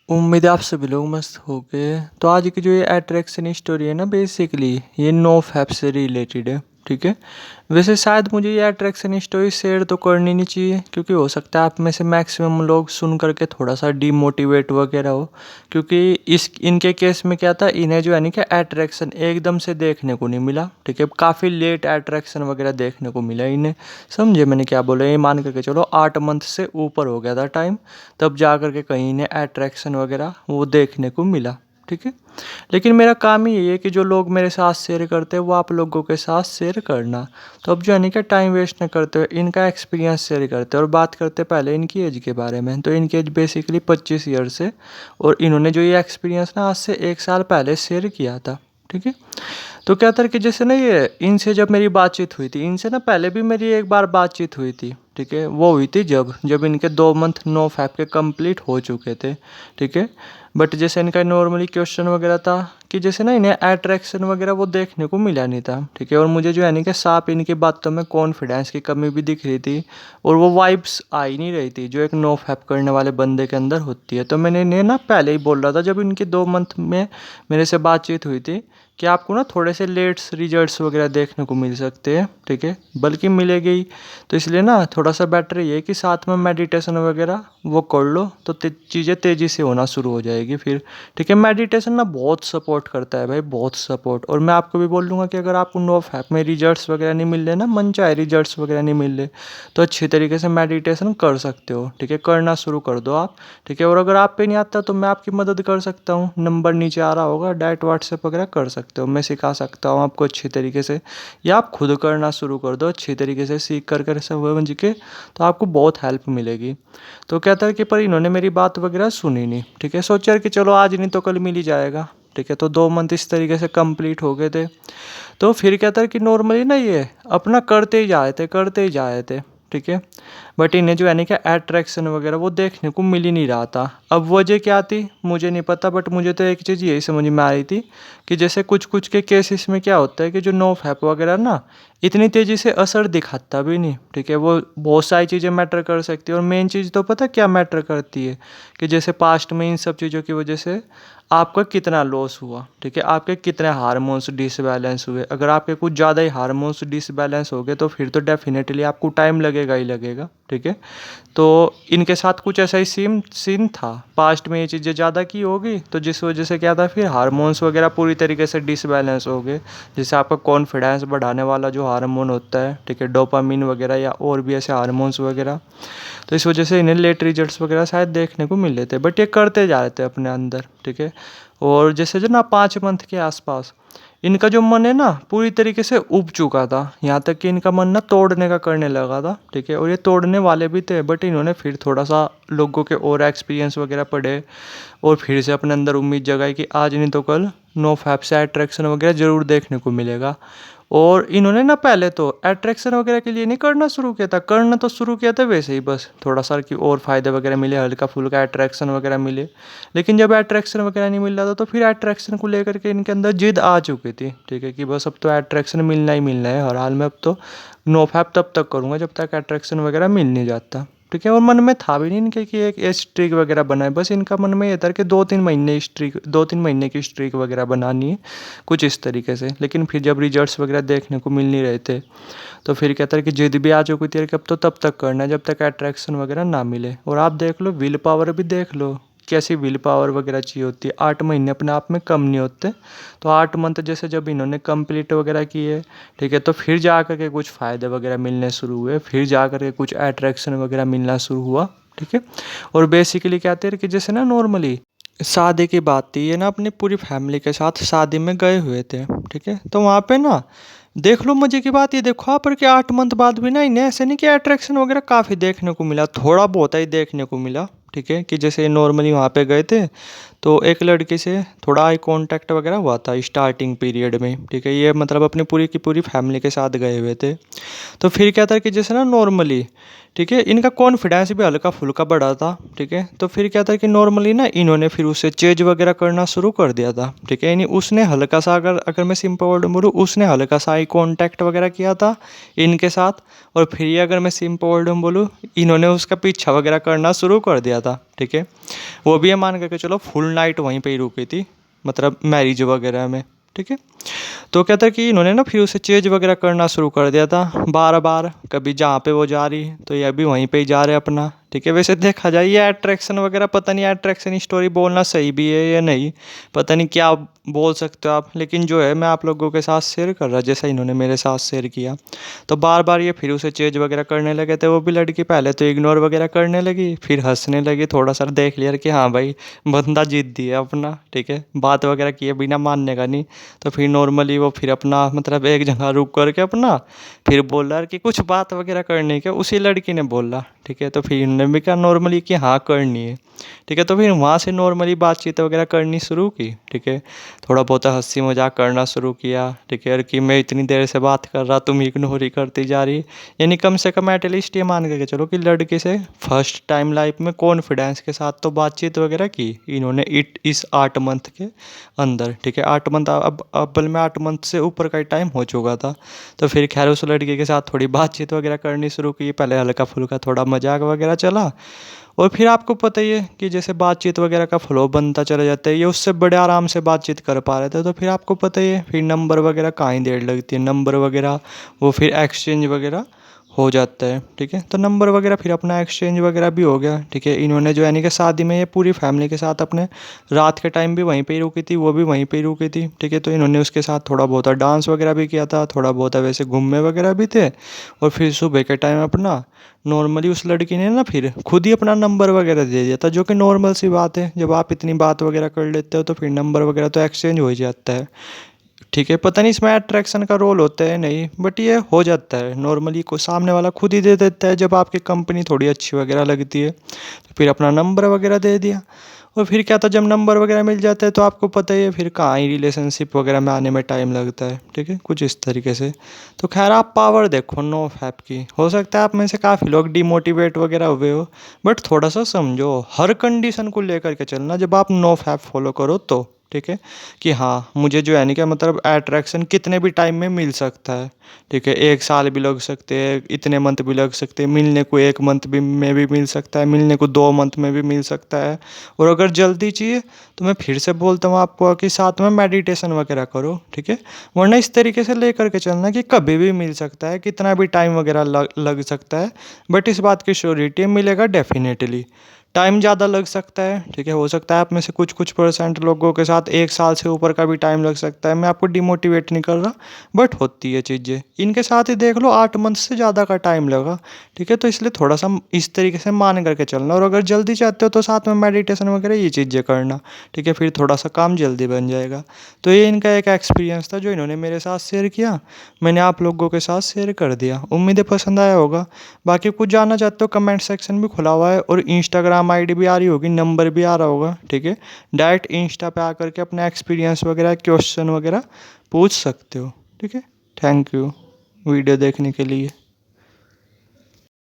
उम्मीद है आप सभी लोग मस्त हो गए। तो आज की जो ये अट्रैक्शन स्टोरी है ना, बेसिकली ये नो फैप से रिलेटेड है। ठीक है। वैसे शायद मुझे ये अट्रैक्शन स्टोरी शेयर तो करनी नहीं चाहिए, क्योंकि हो सकता है आप में से मैक्सिमम लोग सुन करके थोड़ा सा डीमोटिवेट वगैरह हो। क्योंकि इस इनके केस में क्या था, इन्हें जो है नहीं कि अट्रैक्शन एकदम से देखने को नहीं मिला। ठीक है, काफ़ी लेट अट्रैक्शन वगैरह देखने को मिला इन्हें। समझे मैंने क्या बोला? ये मान करके चलो 8 मंथ से ऊपर हो गया था टाइम, तब जा कर के कहीं ने अट्रैक्शन वगैरह वो देखने को मिला। ठीक है। लेकिन मेरा काम ही यही है कि जो लोग मेरे साथ शेयर करते हैं वो आप लोगों के साथ शेयर करना। तो अब जो है नहीं कि टाइम वेस्ट न करते हुए इनका एक्सपीरियंस शेयर करते हैं, और बात करते पहले इनकी एज के बारे में। तो इनकी एज बेसिकली 25 ईयर्स है, और इन्होंने जो ये एक्सपीरियंस ना आज से 1 साल पहले शेयर किया था। ठीक है। तो क्या था कि जैसे ना ये इनसे जब मेरी बातचीत हुई थी, इनसे ना पहले भी मेरी एक बार बातचीत हुई थी। ठीक है, वो हुई थी जब जब इनके 2 मंथ नो फैप के कंप्लीट हो चुके थे। ठीक है। बट जैसे इनका नॉर्मली क्वेश्चन वगैरह था कि जैसे ना इन्हें अट्रैक्शन वगैरह वो देखने को मिला नहीं था। ठीक है। और मुझे जो है नहीं कि साफ इनकी बातों में कॉन्फिडेंस की कमी भी दिख रही थी, और वो वाइब्स आ ही नहीं रही थी जो एक नो फैप करने वाले बंदे के अंदर होती है। तो मैंने इन्हें ना पहले ही बोल रहा था जब इनकी 2 मंथ में मेरे से बातचीत हुई थी कि आपको ना थोड़े से लेट्स रिजल्ट्स वगैरह देखने को मिल सकते हैं। ठीक है, बल्कि मिलेंगे ही। तो इसलिए ना थोड़ा सा बेटर ये है कि साथ में मेडिटेशन वगैरह वो कर लो, तो चीज़ें तेज़ी से होना शुरू हो जाएगी फिर। ठीक है, मेडिटेशन ना बहुत सपोर्ट करता है भाई, बहुत सपोर्ट। और मैं आपको भी बोल दूंगा कि अगर आपको नो फैप में रिजल्ट्स वगैरह नहीं मिल रहे ना, मन चाहे रिजल्ट्स वगैरह नहीं मिल रहे, तो अच्छी तरीके से मेडिटेशन कर सकते हो। ठीक है, करना शुरू कर दो आप। ठीक है। और अगर आप पे नहीं आता तो मैं आपकी मदद कर सकता हूँ, नंबर नीचे आ रहा होगा, डायरेक्ट व्हाट्सएप वगैरह कर सकते हो, मैं सिखा सकता हूँ आपको अच्छी तरीके से। या आप खुद करना शुरू कर दो अच्छी तरीके से, सीख कर कर समझ के, तो आपको बहुत हेल्प मिलेगी। तो कहता है कि पर इन्होंने मेरी बात वगैरह सुनी नहीं। ठीक है, सोचा यार कि चलो आज नहीं तो कल मिल ही जाएगा। ठीक है। तो 2 मंथ इस तरीके से कंप्लीट हो गए थे। तो फिर कहता है कि नॉर्मली ना ये अपना करते ही जाए थे, करते ही जाए थे। ठीक है। बट इन्हें जो है ना क्या अट्रैक्शन वगैरह वो देखने को मिल ही नहीं रहा था। अब वजह क्या थी मुझे नहीं पता, बट मुझे तो एक चीज़ यही समझ में आ रही थी कि जैसे कुछ कुछ के केसेस में क्या होता है कि जो नो फैप वगैरह ना इतनी तेज़ी से असर दिखाता भी नहीं। ठीक है, वो बहुत सारी चीज़ें मैटर कर सकती है, और मेन चीज़ तो पता क्या मैटर करती है कि जैसे पास्ट में इन सब चीज़ों की वजह से आपका कितना लॉस हुआ। ठीक है, आपके कितने हार्मोन्स डिसबैलेंस हुए। अगर आपके कुछ ज़्यादा ही हार्मोन्स डिसबैलेंस हो गए तो फिर तो डेफिनेटली आपको टाइम लगेगा ही लगेगा। ठीक है। तो इनके साथ कुछ ऐसा ही सीन था, पास्ट में ये चीज़ें ज़्यादा की होगी, तो जिस वजह से क्या था फिर हार्मोन्स वगैरह पूरी तरीके से डिसबैलेंस हो गए। जैसे आपका कॉन्फिडेंस बढ़ाने वाला जो हार्मोन होता है, ठीक है, डोपामिन वगैरह या और भी ऐसे हार्मोन्स वगैरह, तो इस वजह से इन्हें लेट रिजल्ट्स वगैरह शायद देखने को मिले थे। बट ये करते जा रहे थे अपने अंदर। ठीक है। और जैसे जो ना 5 मंथ के आसपास इनका जो मन है ना पूरी तरीके से उब चुका था, यहाँ तक कि इनका मन ना तोड़ने का करने लगा था। ठीक है। और ये तोड़ने वाले भी थे, बट इन्होंने फिर थोड़ा सा लोगों के और एक्सपीरियंस वगैरह पढ़े, और फिर से अपने अंदर उम्मीद जगाई कि आज नहीं तो कल नो फैप से अट्रैक्शन वगैरह ज़रूर देखने को मिलेगा। और इन्होंने ना पहले तो अट्रैक्शन वगैरह के लिए नहीं करना शुरू किया था, करना तो शुरू किया था वैसे ही, बस थोड़ा सा कि और फ़ायदे वगैरह मिले, हल्का फुल्का अट्रैक्शन वगैरह मिले। लेकिन जब अट्रैक्शन वगैरह नहीं मिल रहा था तो फिर अट्रैक्शन को लेकर के इनके अंदर जिद आ चुकी थी। ठीक है, कि बस अब तो अट्रैक्शन मिलना ही मिलना है हर हाल में, अब तो नो फैप तब तक करूँगा जब तक अट्रैक्शन वगैरह मिल नहीं जाता। ठीक है। और मन में था भी नहीं इनके कि एक स्ट्रीक वगैरह बनाए, बस इनका मन में ये था कि 2-3 महीने की स्ट्रीक वगैरह बनानी है, कुछ इस तरीके से। लेकिन फिर जब रिजल्ट्स वगैरह देखने को मिल नहीं रहे थे, तो फिर कहता है कि जिद भी आ चुकी थी कि अब तो तब तक करना है जब तक अट्रैक्शन वगैरह ना मिले। और आप देख लो विल पावर भी देख लो, कैसी विल पावर वगैरह चाहिए होती है। 8 महीने अपने आप में कम नहीं होते। तो 8 मंथ जैसे जब इन्होंने कंप्लीट वगैरह किए, ठीक है, तो फिर जा कर के कुछ फ़ायदे वगैरह मिलने शुरू हुए, फिर जा कर के कुछ अट्रैक्शन वगैरह मिलना शुरू हुआ। ठीक है। और बेसिकली क्या थे कि जैसे ना नॉर्मली शादी की बात थी, ये ना अपनी पूरी फैमिली के साथ शादी में गए हुए थे। ठीक है। तो वहाँ पे ना देख लो मजे की बात ये देखो आप, पर कि 8 मंथ बाद भी ना इन्हें ऐसे नहीं कि अट्रैक्शन वगैरह काफ़ी देखने को मिला, थोड़ा बहुत ही देखने को मिला। ठीक है, कि जैसे नॉर्मली वहाँ पे गए थे तो एक लड़के से थोड़ा आई कांटेक्ट वगैरह हुआ था स्टार्टिंग पीरियड में, ठीक है। ये मतलब अपनी पूरी की पूरी फैमिली के साथ गए हुए थे। तो फिर क्या था कि जैसे ना नॉर्मली, ठीक है, इनका कॉन्फिडेंस भी हल्का फुल्का बढ़ा था, ठीक है। तो फिर क्या था कि नॉर्मली ना इन्होंने फिर उससे चेज वगैरह करना शुरू कर दिया था, ठीक है। यानी उसने हल्का सा, अगर अगर मैं सिंपल वर्ड में बोलूँ, उसने हल्का सा आई कांटेक्ट वगैरह किया था इनके साथ। और फिर ये अगर मैं सिंपल वर्ड में बोलूँ, इन्होंने उसका पीछा वगैरह करना शुरू कर दिया था, ठीक है। वो भी ये मान करके चलो फुल नाइट वहीं पे ही रुकी थी, मतलब मैरिज वगैरह में, ठीक है। तो क्या था कि इन्होंने ना फिर उसे चेंज वगैरह करना शुरू कर दिया था बार बार। कभी जहाँ पे वो जा रही तो ये भी वहीं पे ही जा रहे अपना, ठीक है। वैसे देखा जाए ये अट्रैक्शन वगैरह, पता नहीं अट्रैक्शन स्टोरी बोलना सही भी है या नहीं, पता नहीं क्या बोल सकते हो आप, लेकिन जो है मैं आप लोगों के साथ शेयर कर रहा जैसा इन्होंने मेरे साथ शेयर किया। तो बार बार ये फिर उसे चेंज वगैरह करने लगे थे। वो भी लड़की पहले तो इग्नोर वगैरह करने लगी, फिर हंसने लगी, थोड़ा सा देख लिया कि हाँ भाई बंदा जिद्दी है अपना, ठीक है, बात वगैरह किए बिना मानने का नहीं। तो फिर नॉर्मली वो फिर अपना मतलब एक जगह रुक करके अपना फिर बोला कि कुछ बात वगैरह करनी क्या, उसी लड़की ने बोला, ठीक है। तो फिर इन्होंने भी कहा नॉर्मली कि हाँ करनी है, ठीक है। तो फिर वहाँ से नॉर्मली बातचीत वगैरह करनी शुरू की, ठीक है। थोड़ा बहुत हंसी मजाक करना शुरू किया, ठीक है, और कि मैं इतनी देर से बात कर रहा, तुम इग्नोर ही करती जा रही। यानी कम से कम एटलीस्ट ये मान के चलो कि लड़के से फर्स्ट टाइम लाइफ में कॉन्फिडेंस के साथ तो बातचीत वगैरह की इन्होंने इस 8 मंथ के अंदर, ठीक है। 8 मंथ, अब अव्वल में 8 मंथ से ऊपर का टाइम हो चुका था। तो फिर खैर उस लड़के के साथ थोड़ी बातचीत वगैरह करनी शुरू की, पहले हल्का फुल्का थोड़ा मजाक वगैरह चला। और फिर आपको पता ही है कि जैसे बातचीत वगैरह का फ्लो बनता चला जाता है, ये उससे बड़े आराम से बातचीत कर पा रहे थे। तो फिर आपको पता ही है फिर नंबर वगैरह कहाँ ही देर लगती है, नंबर वगैरह वो फिर एक्सचेंज वगैरह हो जाता है, ठीक है। तो नंबर वगैरह फिर अपना एक्सचेंज वगैरह भी हो गया, ठीक है। इन्होंने जो यानी कि शादी में ये पूरी फैमिली के साथ अपने रात के टाइम भी वहीं पे ही रुकी थी, वो भी वहीं पे ही रुकी थी, ठीक है। तो इन्होंने उसके साथ थोड़ा बहुत डांस वगैरह भी किया था, थोड़ा बहुत वैसे घूमे वगैरह भी थे। और फिर सुबह के टाइम अपना नॉर्मली उस लड़की ने ना फिर खुद ही अपना नंबर वगैरह दे दिया था, जो कि नॉर्मल सी बात है, जब आप इतनी बात वगैरह कर लेते हो तो फिर नंबर वगैरह तो एक्सचेंज हो ही जाता है, ठीक है। पता नहीं इसमें अट्रैक्शन का रोल होता है नहीं, बट ये हो जाता है नॉर्मली, को सामने वाला खुद ही दे देता है जब आपकी कंपनी थोड़ी अच्छी वगैरह लगती है। तो फिर अपना नंबर वगैरह दे दिया। और फिर क्या था, जब नंबर वगैरह मिल जाता है तो आपको पता ही है फिर कहाँ ही रिलेशनशिप वगैरह में आने में टाइम लगता है, ठीक है, कुछ इस तरीके से। तो खैर आप पावर देखो नो फैप की, हो सकता है आप में से काफ़ी लोग डिमोटिवेट वगैरह हुए हो, बट थोड़ा सा समझो हर कंडीशन को लेकर के चलना जब आप नो फैप फॉलो करो तो, ठीक है। कि हाँ मुझे जो है नहीं क्या मतलब अट्रैक्शन कितने भी टाइम में मिल सकता है, ठीक है। 1 साल भी लग सकते हैं, इतने मंथ भी लग सकते हैं, मिलने को 1 मंथ भी में भी मिल सकता है, मिलने को 2 मंथ में भी मिल सकता है। और अगर जल्दी चाहिए तो मैं फिर से बोलता हूँ आपको कि साथ में मेडिटेशन वगैरह करो, ठीक है। वरना इस तरीके से लेकर के चलना कि कभी भी मिल सकता है, कितना भी टाइम वगैरह लग सकता है, बट इस बात की श्योरिटी मिलेगा डेफिनेटली। टाइम ज़्यादा लग सकता है, ठीक है, हो सकता है आप में से कुछ कुछ परसेंट लोगों के साथ 1 साल से ऊपर का भी टाइम लग सकता है, मैं आपको डिमोटिवेट नहीं कर रहा, बट होती है चीज़ें। इनके साथ ही देख लो 8 मंथ से ज़्यादा का टाइम लगा, ठीक है। तो इसलिए थोड़ा सा इस तरीके से मान करके चलना, और अगर जल्दी चाहते हो तो साथ में मेडिटेशन वगैरह ये चीज़ें करना, ठीक है, फिर थोड़ा सा काम जल्दी बन जाएगा। तो ये इनका एक एक्सपीरियंस था जो इन्होंने मेरे साथ शेयर किया, मैंने आप लोगों के साथ शेयर कर दिया, उम्मीद है पसंद आया होगा। बाकी कुछ जानना चाहते हो कमेंट सेक्शन भी खुला हुआ है, और इंस्टाग्राम आईडी भी आ रही होगी, नंबर भी आ रहा होगा, ठीक है। डायरेक्ट इंस्टा पे आकर के अपना एक्सपीरियंस वगैरह क्वेश्चन वगैरह पूछ सकते हो, ठीक है। थैंक यू वीडियो देखने के लिए।